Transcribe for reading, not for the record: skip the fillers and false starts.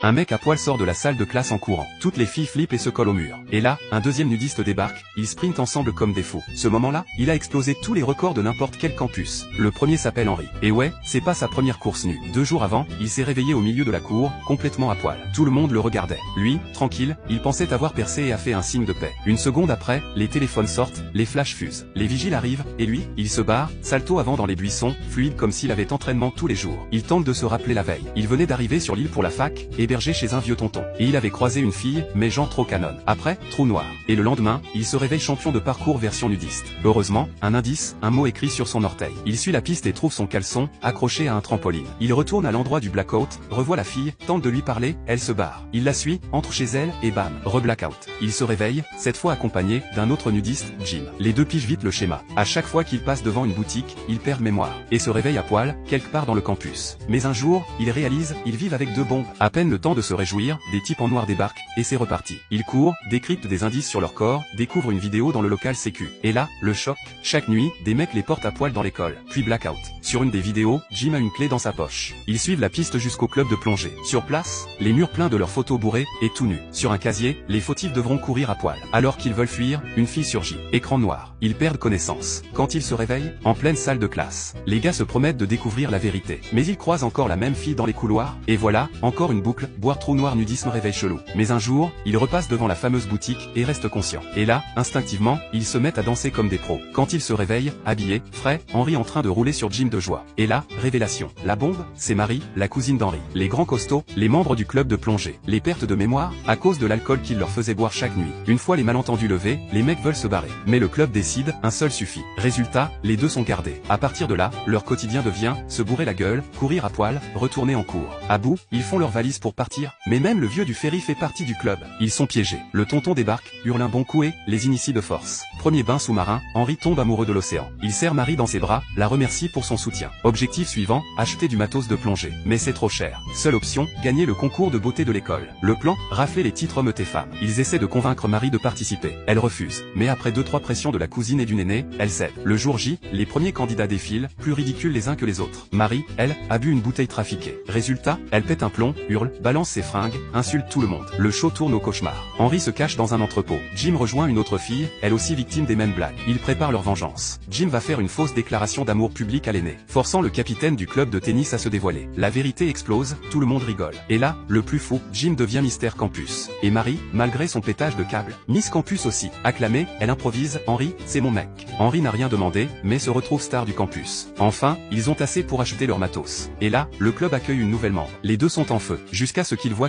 Un mec à poil sort de la salle de classe en courant. Toutes les filles flippent et se collent au mur. Et là, un deuxième nudiste débarque, ils sprintent ensemble comme des fous. Ce moment-là, il a explosé tous les records de n'importe quel campus. Le premier s'appelle Henri. Et ouais, c'est pas sa première course nue. 2 jours avant, il s'est réveillé au milieu de la cour, complètement à poil. Tout le monde le regardait. Lui, tranquille, il pensait avoir percé et a fait un signe de paix. Une seconde après, les téléphones sortent, les flashs fusent. Les vigiles arrivent, et lui, il se barre, salto avant dans les buissons, fluide comme s'il avait entraînement tous les jours. Il tente de se rappeler la veille. Il venait d'arriver sur l'île pour la fac, hébergé chez un vieux tonton. Et il avait croisé une fille, mais genre trop canon. Après, trou noir. Et le lendemain, il se réveille champion de parcours version nudiste. Heureusement, un indice, un mot écrit sur son orteil. Il suit la piste et trouve son caleçon, accroché à un trampoline. Il retourne à l'endroit du blackout, revoit la fille, tente de lui parler, elle se barre. Il la suit, entre chez elle, et bam, re-blackout. Il se réveille, cette fois accompagné d'un autre nudiste, Jim. Les deux pigent vite le schéma. À chaque fois qu'il passe devant une boutique, il perd mémoire. Et se réveille à poil, quelque part dans le campus. Mais un jour, il réalise, ils vivent avec 2 bombes. À peine le temps de se réjouir, des types en noir débarquent, et c'est reparti. Ils courent, décryptent des indices sur leur corps, découvrent une vidéo dans le local sécu. Et là, le choc. Chaque nuit, des mecs les portent à poil dans l'école. Puis blackout. Sur une des vidéos, Jim a une clé dans sa poche. Ils suivent la piste jusqu'au club de plongée. Sur place, les murs pleins de leurs photos bourrées, et tout nus. Sur un casier, les fautifs devront courir à poil. Alors qu'ils veulent fuir, une fille surgit. Écran noir. Ils perdent connaissance. Quand ils se réveillent, en pleine salle de classe, les gars se promettent de découvrir la vérité. Mais ils croisent encore la même fille dans les couloirs, et voilà, encore une boucle, boire trou noir nudisme réveil chelou. Mais un jour, ils repassent devant la fameuse boutique, et restent conscients. Et là, instinctivement, ils se mettent à danser comme des pros. Quand ils se réveillent, habillés, frais, Henri en train de rouler sur Jim de joie. Et là, révélation. La bombe, c'est Marie, la cousine d'Henri. Les grands costauds, les membres du club de plongée. Les pertes de mémoire, à cause de l'alcool qu'il leur faisait boire chaque nuit. Une fois les malentendus levés, les mecs veulent se barrer. Mais le club décide, un seul suffit. Résultat, les deux sont gardés. À partir de là, leur quotidien devient, se bourrer la gueule, courir à poil, retourner en cours. À bout, ils font leurs valises pour partir, mais même le vieux du ferry fait partie du club. Ils sont piégés. Le tonton débarque, hurle un bon coup et les initie de force. Premier bain sous-marin, Henri tombe amoureux de l'océan. Il serre Marie dans ses bras, la remercie pour son soutien. Objectif suivant, acheter du matos de plongée. Mais c'est trop cher. Seule option, gagner le concours de beauté de l'école. Le plan, rafler les titres hommes et femmes. Ils essaient de convaincre Marie de participer. Elle refuse. Mais après 2-3 pressions de la cousine et du néné, elle cède. Le jour J, les premiers candidats défilent, plus ridicules les uns que les autres. Marie, elle, a bu une bouteille trafiquée. Résultat, elle pète un plomb, hurle, balance ses fringues, insulte tout le monde. Le show tourne au cauchemar. Henri se cache dans un entrepôt. Jim rejoint une autre fille, elle aussi victime des mêmes blagues. Ils préparent leur vengeance. Jim va faire une fausse déclaration d'amour public à l'aîné, forçant le capitaine du club de tennis à se dévoiler. La vérité explose, tout le monde rigole. Et là, le plus fou, Jim devient Mystère Campus. Et Marie, malgré son pétage de câble, Miss Campus aussi. Acclamée, elle improvise, Henri, c'est mon mec. Henri n'a rien demandé, mais se retrouve star du campus. Enfin, ils ont assez pour acheter leur matos. Et là, le club accueille une nouvelle membre. Les deux sont en feu, jusqu'à ce qu'ils voient que